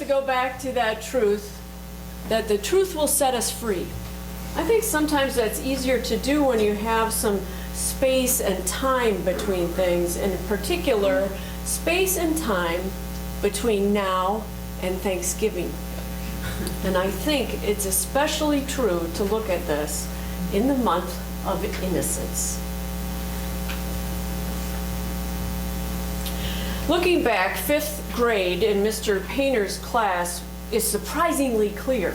to go back to that truth, that the truth will set us free. I think sometimes that's easier to do when you have some space and time between things, and in particular, space and time between now and Thanksgiving. And I think it's especially true to look at this in the month of innocence. Looking back, 5th grade in Mr. Painter's class is surprisingly clear.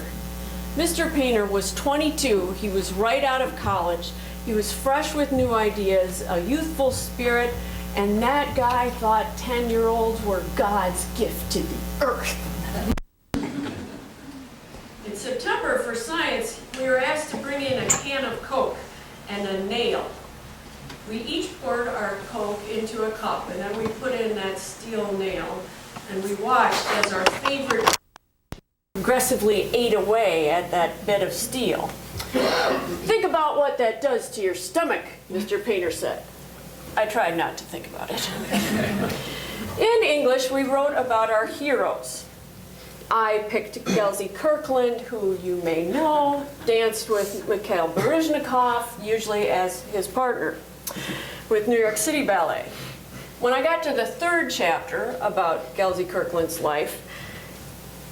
Mr. Painter was 22, he was right out of college, he was fresh with new ideas, a youthful spirit, and that guy thought 10-year-olds were God's gift to the earth. In September, for science, we were asked to bring in a can of Coke and a nail. We each poured our Coke into a cup, and then we put in that steel nail, and we watched as our favorite aggressively ate away at that bit of steel. Think about what that does to your stomach, Mr. Painter said. I tried not to think about it. In English, we wrote about our heroes. I picked Gelsey Kirkland, who you may know, danced with Mikhail Baryshnikov, usually as his partner, with New York City Ballet. When I got to the 3rd chapter about Gelsey Kirkland's life,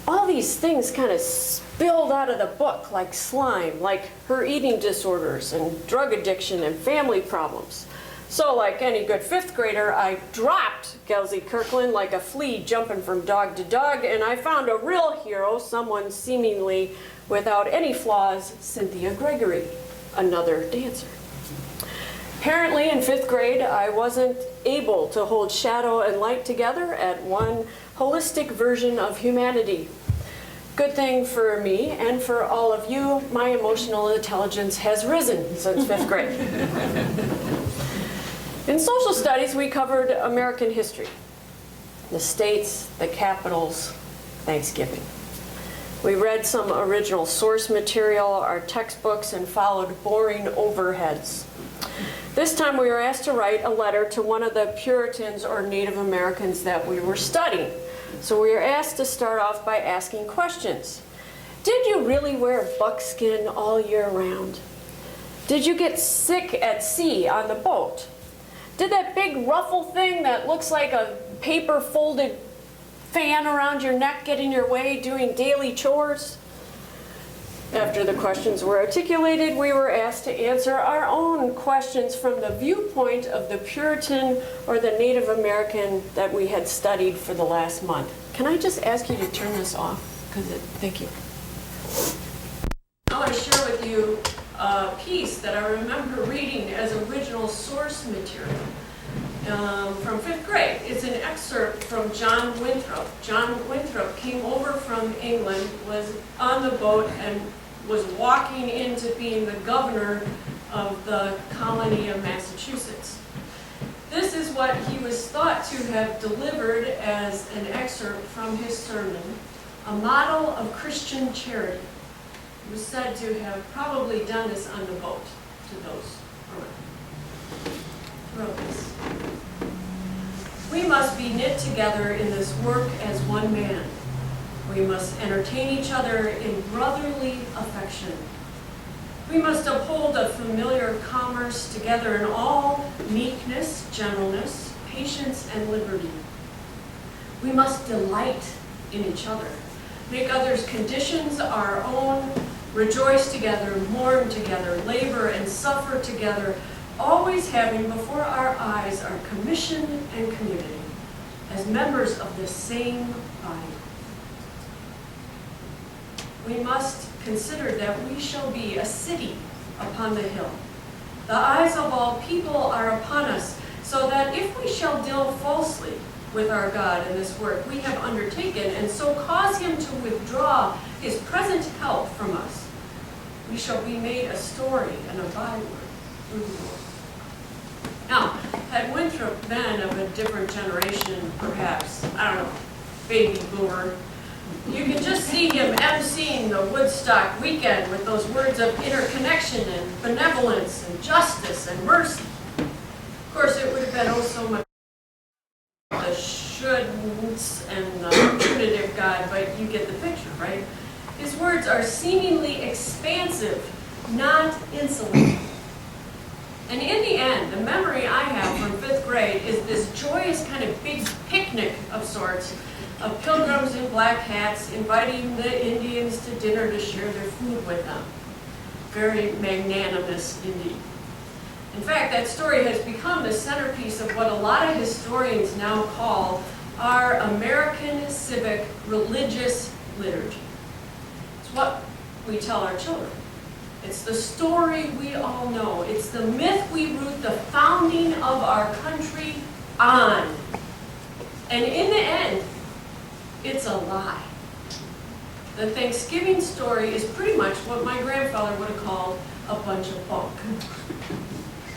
all these things kind of spilled out of the book like slime, like her eating disorders and drug addiction and family problems. So like any good 5th grader, I dropped Gelsey Kirkland like a flea jumping from dog to dog, and I found a real hero, someone seemingly without any flaws, Cynthia Gregory, another dancer. Apparently in 5th grade, I wasn't able to hold shadow and light together at one holistic version of humanity. Good thing for me and for all of you, my emotional intelligence has risen since 5th grade. In social studies, we covered American history, the states, the capitals, Thanksgiving. We read some original source material, our textbooks, and followed boring overheads. This time we were asked to write a letter to one of the Puritans or Native Americans that we were studying. So we were asked to start off by asking questions. Did you really wear buckskin all year round? Did you get sick at sea on the boat? Did that big ruffle thing that looks like a paper folded fan around your neck get in your way doing daily chores? After the questions were articulated, we were asked to answer our own questions from the viewpoint of the Puritan or the Native American that we had studied for the last month. Can I just ask you to turn this off? Thank you. I want to share with you a piece that I remember reading as original source material from 5th grade. It's an excerpt from John Winthrop. John Winthrop came over from England, was on the boat, and was walking into being the governor of the colony of Massachusetts. This is what he was thought to have delivered as an excerpt from his sermon, a model of Christian charity. He was said to have probably done this on the boat to those around. Wrote this. We must be knit together in this work as one man. We must entertain each other in brotherly affection. We must uphold a familiar commerce together in all meekness, gentleness, patience, and liberty. We must delight in each other, make others' conditions our own, rejoice together, mourn together, labor and suffer together, always having before our eyes our commission and community as members of the same body. We must consider that we shall be a city upon the hill. The eyes of all people are upon us, so that if we shall deal falsely with our God in this work we have undertaken, and so cause him to withdraw his present help from us, we shall be made a story and a byword through the world. Now, had Winthrop been of a different generation, perhaps, I don't know, baby boomer, you can just see him emceeing the Woodstock weekend with those words of interconnection and benevolence and justice and mercy. Of course, it would have been oh so much the shouldn'ts and punitive God, but you get the picture, right? His words are seemingly expansive, not insolent. And in the end, the memory I have from 5th grade is this joyous kind of big picnic of sorts of pilgrims in black hats inviting the Indians to dinner to share their food with them. Very magnanimous indeed. In fact, that story has become the centerpiece of what a lot of historians now call our American civic religious liturgy. It's what we tell our children. It's the story we all know. It's the myth we root the founding of our country on. And in the end, it's a lie. The Thanksgiving story is pretty much what my grandfather would have called a bunch of bunk.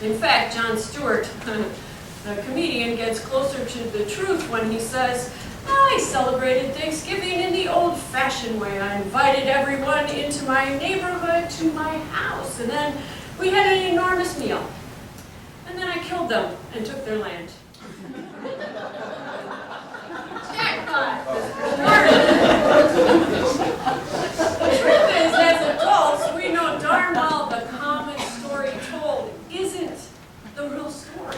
In fact, Jon Stewart, the comedian, gets closer to the truth when he says, I celebrated Thanksgiving in the old-fashioned way. I invited everyone into my neighborhood to my house, and then we had an enormous meal. And then I killed them and took their land. Jackpot! The truth is, as adults, we know darn well the common story told isn't the real story.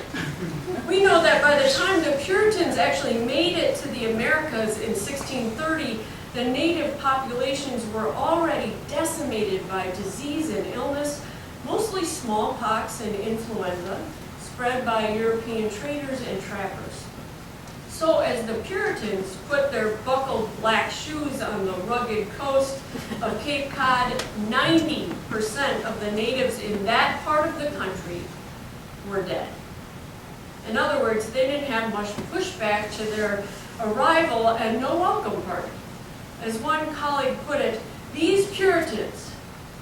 We know that by the time the Puritans actually made it to the Americas in 1630, the native populations were already decimated by disease and illness, mostly smallpox and influenza, spread by European traders and trappers. So as the Puritans put their buckled black shoes on the rugged coast of Cape Cod, 90% of the natives in that part of the country were dead. In other words, they didn't have much pushback to their arrival and no welcome party. As one colleague put it, these Puritans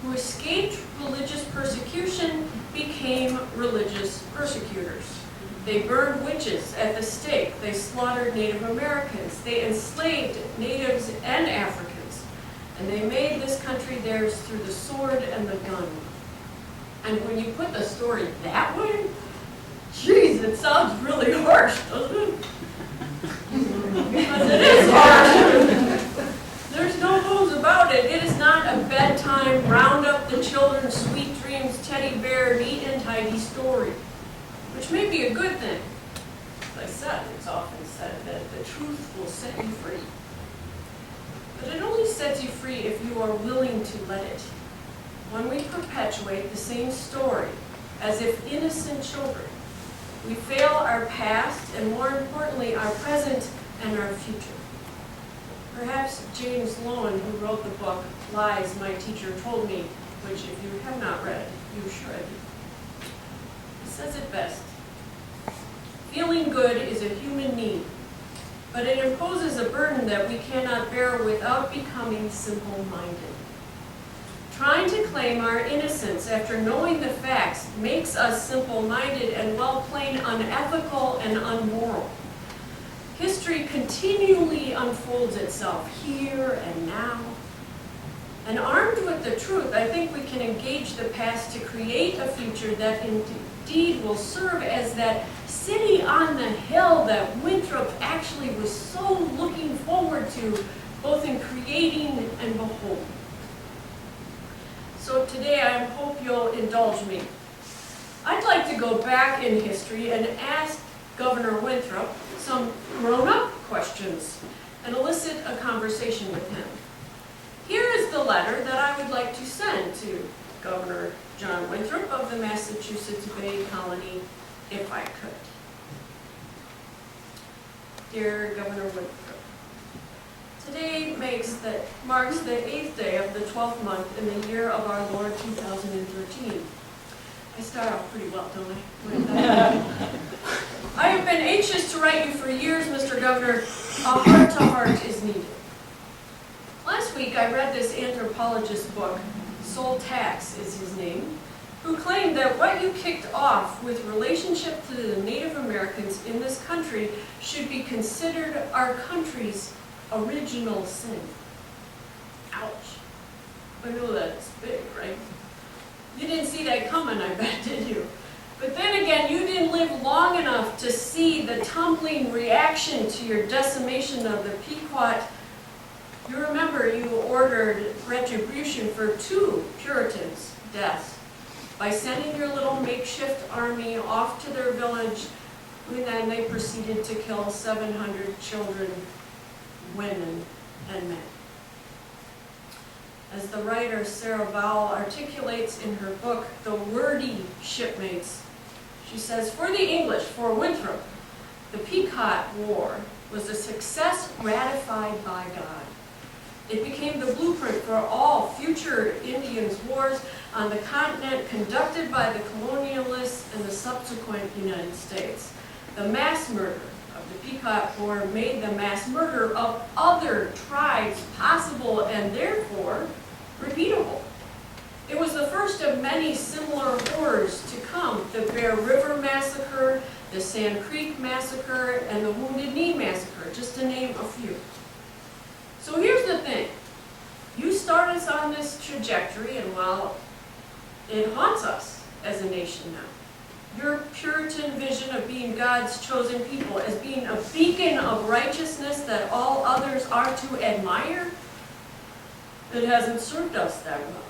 who escaped religious persecution became religious persecutors. They burned witches at the stake. They slaughtered Native Americans. They enslaved natives and Africans. And they made this country theirs through the sword and the gun. And when you put the story that way, geez, it sounds really harsh, doesn't it? Because it is harsh. There's no bones about it. It is not a bedtime, round up the children's sweet dreams, teddy bear, neat and tidy story, which may be a good thing. As I said, it's often said that the truth will set you free. But it only sets you free if you are willing to let it. When we perpetuate the same story as if innocent children, we fail our past and, more importantly, our present and our future. Perhaps James Lowen, who wrote the book, Lies My Teacher Told Me, which if you have not read, you should. He says it best. Feeling good is a human need, but it imposes a burden that we cannot bear without becoming simple-minded. Trying to claim our innocence after knowing the facts makes us simple-minded and, well, plain unethical and unmoral. History continually unfolds itself here and now. And armed with the truth, I think we can engage the past to create a future that indeed will serve as that city on the hill that Winthrop actually was so looking forward to, both in creating and beholding. So today I hope you'll indulge me. I'd like to go back in history and ask Governor Winthrop some grown-up questions and elicit a conversation with him. Here is the letter that I would like to send to Governor John Winthrop of the Massachusetts Bay Colony, if I could. Dear Governor Winthrop, today marks the 8th day of the 12th month in the year of our Lord 2013. I start off pretty well, don't I? I have been anxious to write you for years, Mr. Governor. A heart-to-heart is needed. Last week I read this anthropologist's book, Soul Tax is his name, who claimed that what you kicked off with relationship to the Native Americans in this country should be considered our country's original sin. Ouch. I know that's big, right? You didn't see that coming, I bet, did you? But then again, you didn't live long enough to see the tumbling reaction to your decimation of the Pequot. You remember you ordered retribution for 2 Puritans' deaths by sending your little makeshift army off to their village, and then they proceeded to kill 700 children, women, and men. As the writer Sarah Vowell articulates in her book, The Wordy Shipmates, she says, for the English, for Winthrop, the Pequot War was a success ratified by God. It became the blueprint for all future Indians' wars on the continent conducted by the colonialists and the subsequent United States. The mass murder of the Pequot War made the mass murder of other tribes possible and therefore repeatable. It was the first of many similar horrors to come: the Bear River Massacre, the Sand Creek Massacre, and the Wounded Knee Massacre, just to name a few. So here's the thing. You start us on this trajectory, and while it haunts us as a nation now, your Puritan vision of being God's chosen people, as being a beacon of righteousness that all others are to admire, it hasn't served us that well.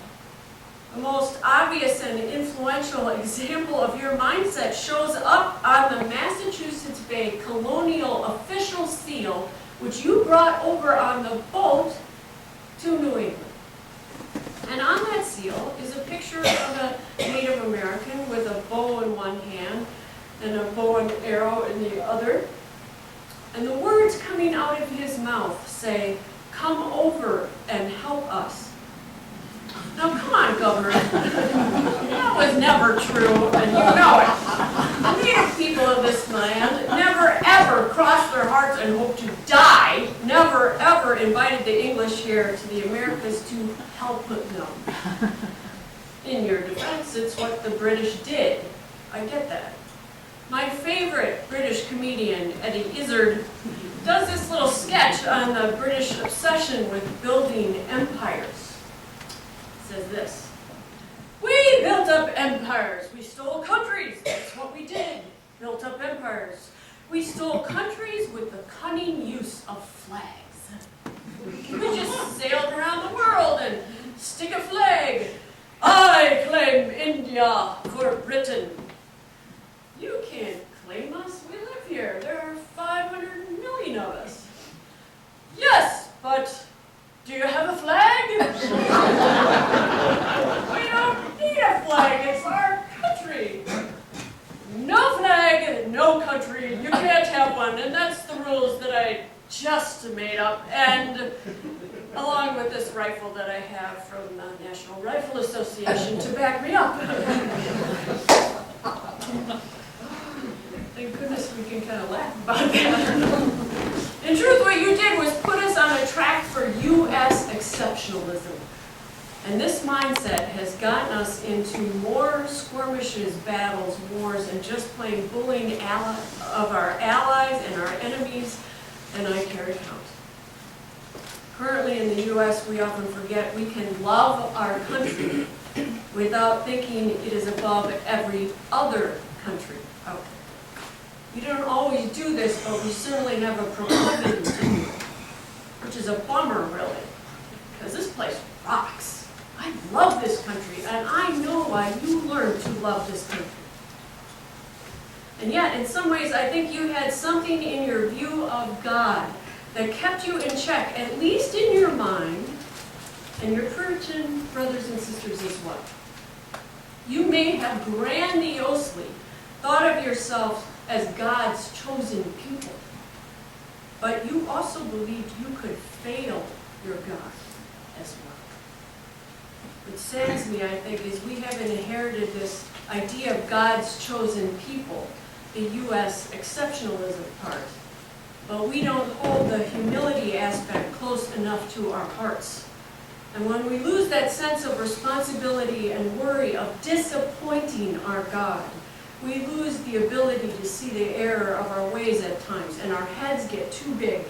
The most obvious and influential example of your mindset shows up on the Massachusetts Bay colonial official seal, which you brought over on the boat to New England. And on that seal is a picture of a Native American with a bow in one hand and a bow and arrow in the other. And the words coming out of his mouth say, "Come over and help us." Now, come on, Governor. That was never true, and you know it. The Native people of this land never ever crossed their hearts and hoped to die, never ever invited the English here to the Americas to help them. In your defense, it's what the British did. I get that. My favorite British comedian, Eddie Izzard, does this little sketch on the British obsession with building empires. Says this: "We built up empires. We stole countries. That's what we did. Built up empires. We stole countries with the cunning use of flags. We just sailed around the world and stick a flag. I claim India for Britain. You can't claim us. We live here. There are 500 million of us. Yes, but do you have a flag? We don't need a flag. It's our country. No flag, no country. You can't have one. And that's the rules that I just made up. And along with this rifle that I have from the National Rifle Association to back me up." Thank goodness we can kind of laugh about that. In truth, what you did was put us on a track for U.S. exceptionalism. And this mindset has gotten us into more skirmishes, battles, wars, and just plain bullying of our allies and our enemies than I care to count. Currently in the U.S., we often forget we can love our country without thinking it is above every other country out there. We don't always do this, but we certainly have a proclivity to do it, which is a bummer, really, because this place rocks. I love this country, and I know why you learned to love this country. And yet, in some ways, I think you had something in your view of God that kept you in check, at least in your mind, and your Puritan brothers and sisters as well. You may have grandiosely thought of yourself as God's chosen people, but you also believed you could fail your God as well. What saddens me, I think, is we have inherited this idea of God's chosen people, the U.S. exceptionalism part, but we don't hold the humility aspect close enough to our hearts. And when we lose that sense of responsibility and worry of disappointing our God, we lose the ability to see the error of our ways at times, and our heads get too big.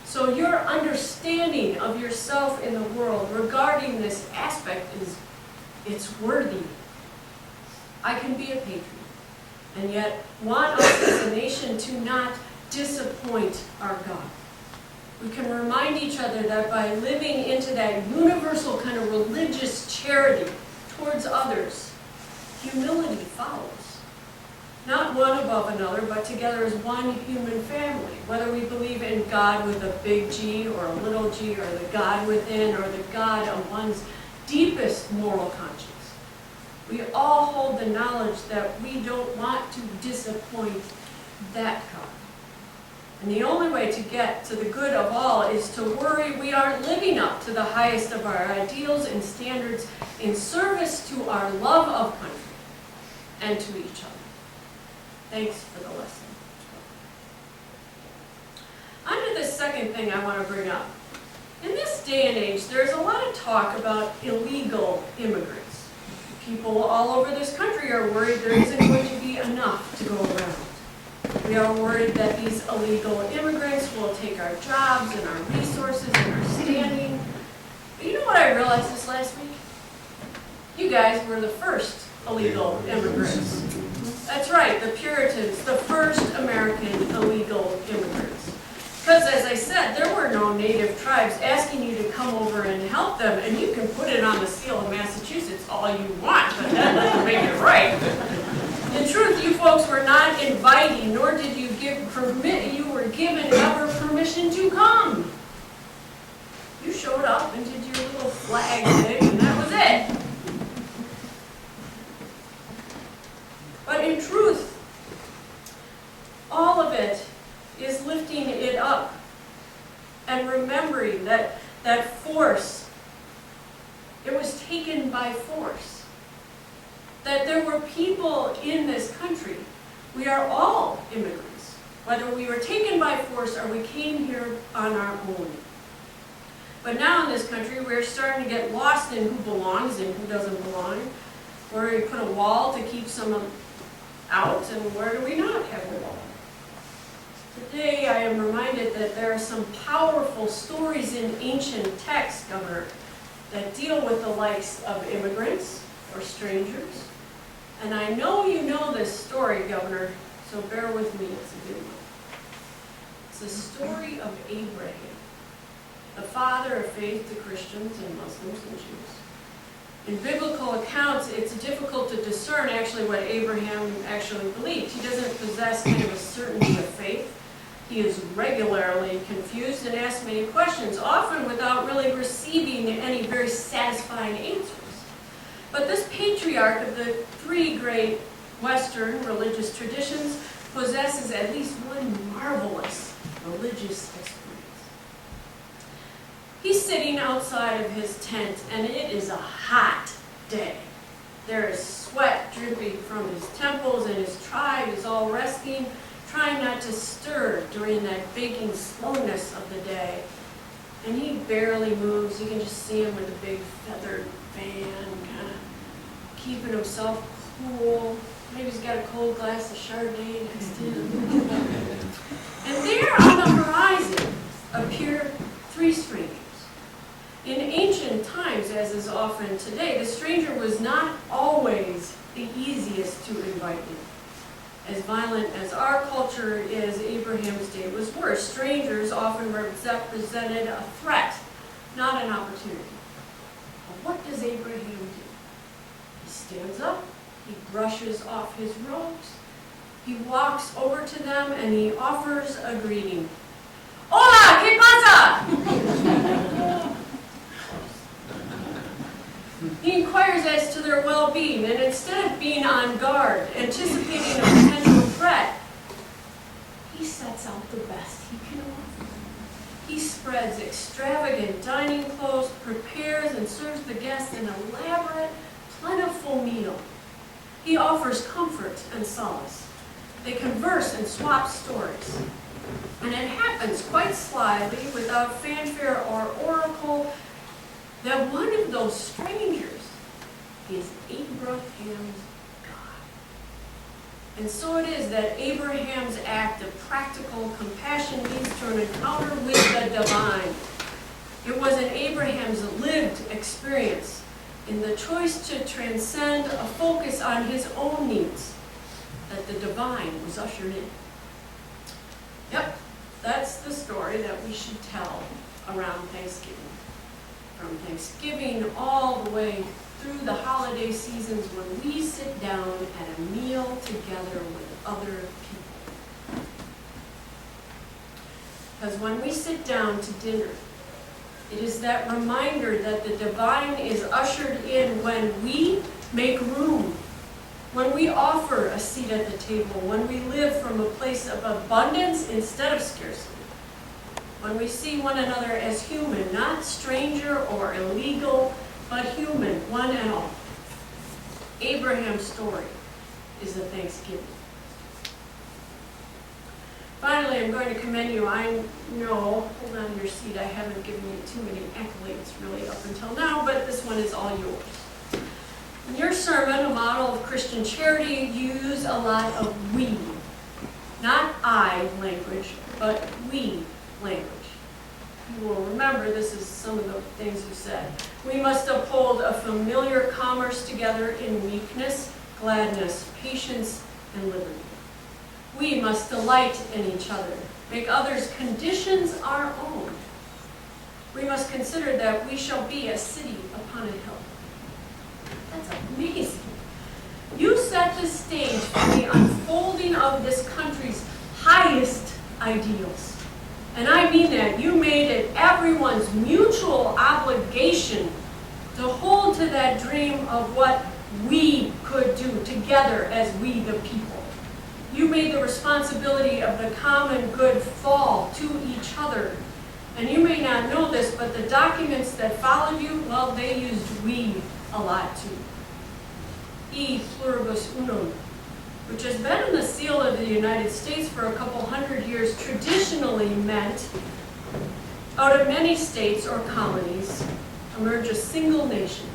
So your understanding of yourself in the world regarding this aspect is, it's worthy. I can be a patriot. and yet want us as a nation to not disappoint our God. We can remind each other that by living into that universal kind of religious charity towards others, humility follows. Not one above another, but together as one human family. Whether we believe in God with a big G or a little g, or the God within, or the God of one's deepest moral conscience. We all hold the knowledge that we don't want to disappoint that God. And the only way to get to the good of all is to worry we aren't living up to the highest of our ideals and standards in service to our love of country and to each other. Thanks for the lesson. On to the second thing I want to bring up. In this day and age, there's a lot of talk about illegal immigrants. People all over this country are worried there isn't going to be enough to go around. We are worried that these illegal immigrants will take our jobs and our resources and our standing. But you know what I realized this last week? You guys were the first illegal immigrants. That's right, the Puritans, the first American illegal immigrants. Because as I said, there were no native tribes asking you to come over and help them, and you can put it on the seal of Massachusetts all you want, but that doesn't make it right. In truth, you folks were not inviting, nor did you you were given ever permission to come. You showed up and did your little flag thing, and that was it. But in truth, all of it is lifting it up and remembering that force, it was taken by force. That there were people in this country. We are all immigrants, whether we were taken by force or we came here on our own. But now in this country, we're starting to get lost in who belongs and who doesn't belong, where we put a wall to keep some out, and where do we not have a wall? Today I am reminded that there are some powerful stories in ancient texts, Governor, that deal with the likes of immigrants or strangers. And I know you know this story, Governor, so bear with me, it's a good one. It's the story of Abraham, the father of faith to Christians and Muslims and Jews. In biblical accounts, it's difficult to discern actually what Abraham actually believed. He doesn't possess kind of a certainty of faith. He is regularly confused and asks many questions, often without really receiving any very satisfying answers. But this patriarch of the three great Western religious traditions possesses at least one marvelous religious experience. He's sitting outside of his tent, and it is a hot day. There is sweat dripping from his temples, and his tribe is all resting, trying not to stir during that baking slowness of the day. And he barely moves. You can just see him with a big feathered fan, kind of keeping himself cool. Maybe he's got a cold glass of Chardonnay next to him. And there on the horizon appear three strangers. In ancient times, as is often today, the stranger was not always the easiest to invite in. As violent as our culture is, Abraham's day was worse. Strangers often represented a threat, not an opportunity. But what does Abraham do? He stands up, he brushes off his robes, he walks over to them, and he offers a greeting. Hola, ¿qué pasa? He inquires as to their well-being, and instead of being on guard, anticipating a potential threat, he sets out the best he can offer. He spreads extravagant dining clothes, prepares and serves the guests an elaborate, plentiful meal. He offers comfort and solace. They converse and swap stories. And it happens quite slyly, without fanfare or oracle, that one of those strangers is Abraham's God. And so it is that Abraham's act of practical compassion leads to an encounter with the divine. It was in Abraham's lived experience, in the choice to transcend a focus on his own needs, that the divine was ushered in. Yep, that's the story that we should tell around Thanksgiving. From Thanksgiving all the way through the holiday seasons when we sit down at a meal together with other people. Because when we sit down to dinner, it is that reminder that the divine is ushered in when we make room, when we offer a seat at the table, when we live from a place of abundance instead of scarcity, when we see one another as human, not stranger or illegal, but human, one and all. Abraham's story is a Thanksgiving. Finally, I'm going to commend you. I know, hold on to your seat, I haven't given you too many accolades really up until now, but this one is all yours. In your sermon, a model of Christian charity, you use a lot of we. Not I language, but we language. You will remember this is some of the things you said. We must uphold a familiar commerce together in meekness, gladness, patience, and liberty. We must delight in each other, make others' conditions our own. We must consider that we shall be a city upon a hill. That's amazing. You set the stage for the unfolding of this country's highest ideals. And I mean that. You made it everyone's mutual obligation to hold to that dream of what we could do together as we the people. You made the responsibility of the common good fall to each other. And you may not know this, but the documents that followed you, well, they used we a lot too. E pluribus unum, which has been in the seal of the United States for a couple hundred years, traditionally meant out of many states or colonies emerge a single nation.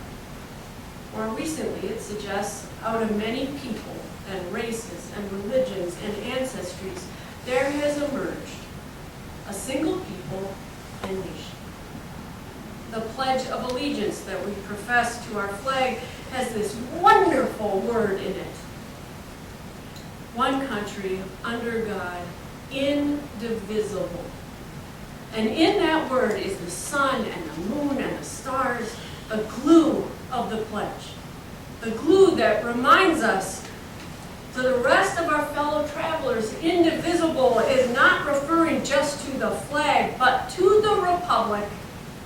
More recently, it suggests out of many people and races and religions and ancestries, there has emerged a single people and nation. The Pledge of Allegiance that we profess to our flag has this wonderful word in it. One country, under God, indivisible. And in that word is the sun and the moon and the stars, the glue of the pledge. The glue that reminds us to the rest of our fellow travelers, indivisible is not referring just to the flag, but to the republic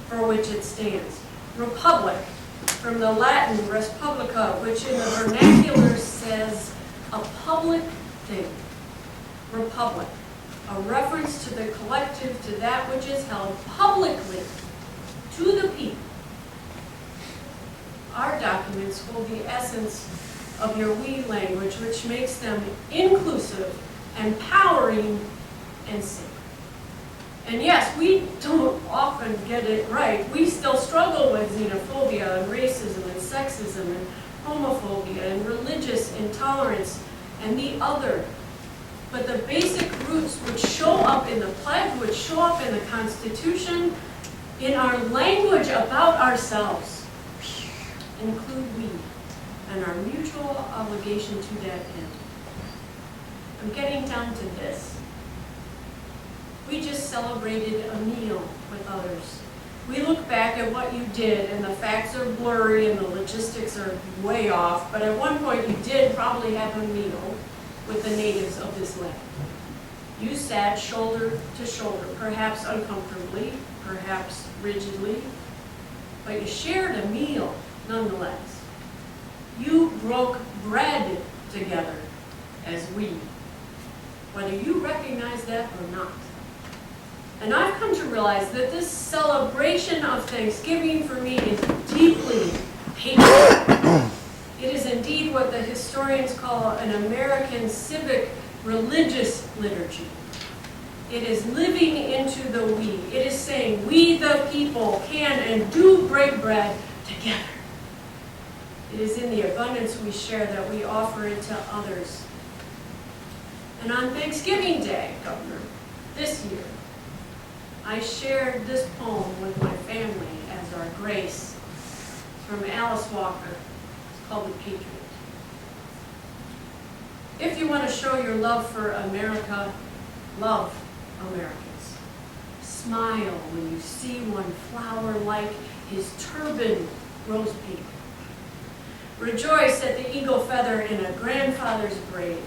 for which it stands. Republic, from the Latin res publica, which in the vernacular says a public thing. Republic, a reference to the collective, to that which is held publicly to the people. Our documents hold the essence of your we language, which makes them inclusive, empowering, and safe. And yes, we don't often get it right. We still struggle with xenophobia and racism and sexism and homophobia and religious intolerance and the other. But the basic roots which show up in the pledge, which show up in the Constitution, in our language about ourselves, include we and our mutual obligation to that end. I'm getting down to this. We just celebrated a meal with others. We look back at what you did, and the facts are blurry and the logistics are way off, but at one point you did probably have a meal with the natives of this land. You sat shoulder to shoulder, perhaps uncomfortably, perhaps rigidly, but you shared a meal nonetheless. You broke bread together as we, whether you recognize that or not. And I've come to realize that this celebration of Thanksgiving for me is deeply patriotic. It is indeed what the historians call an American civic religious liturgy. It is living into the we. It is saying we the people can and do break bread together. It is in the abundance we share that we offer it to others. And on Thanksgiving Day, Governor, this year, I shared this poem with my family as our grace from Alice Walker. It's called The Patriot. If you want to show your love for America, love Americans. Smile when you see one flower like his turban rose pink. Rejoice at the eagle feather in a grandfather's braid.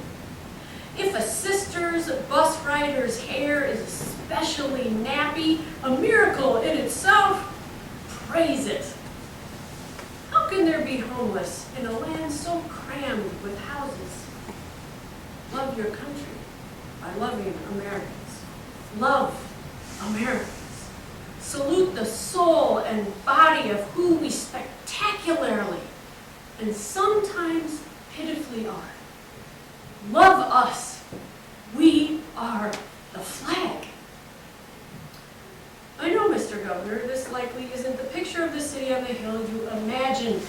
If a sister's bus rider's hair is especially nappy, a miracle in itself, praise it. How can there be homeless in a land so crammed with houses? Love your country by loving Americans. Love Americans. Salute the soul and body of who we spectacularly and sometimes pitifully are. Love us. We are the flag. I know, Mr. Governor, this likely isn't the picture of the city on the hill you imagined,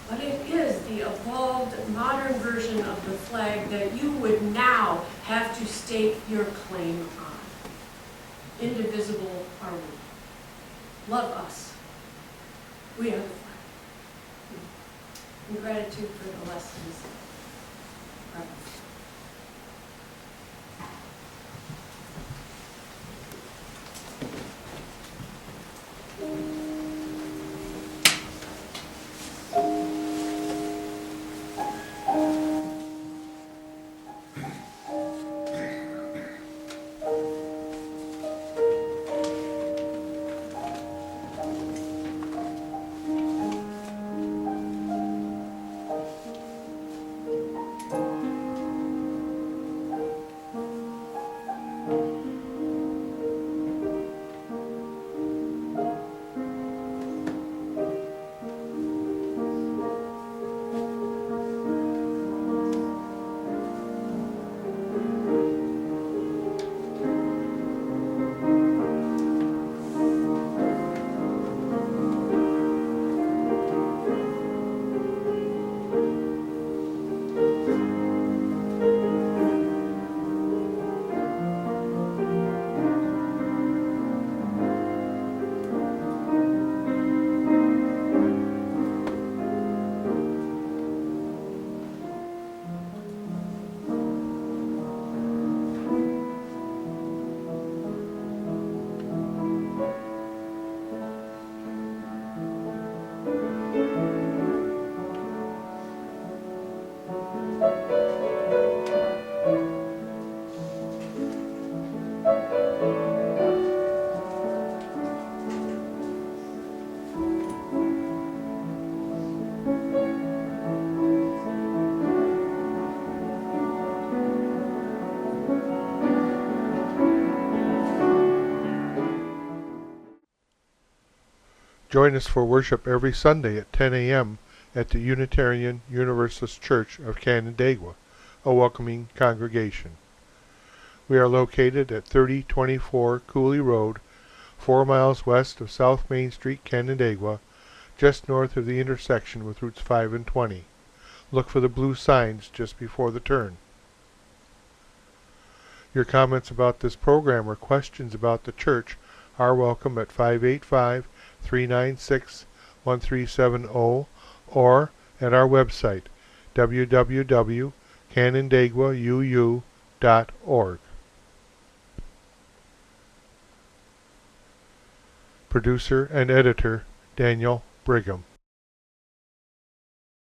but it is the evolved, modern version of the flag that you would now have to stake your claim on. Indivisible are we. Love us. We are the flag. In gratitude for the lessons. Join us for worship every Sunday at 10 a.m. at the Unitarian Universalist Church of Canandaigua, a welcoming congregation. We are located at 3024 Cooley Road, 4 miles west of South Main Street, Canandaigua, just north of the intersection with Routes 5 and 20. Look for the blue signs just before the turn. Your comments about this program or questions about the church are welcome at 585-396-1370 or at our website, www.canandaiguauu.org. Producer and editor, Daniel Brigham.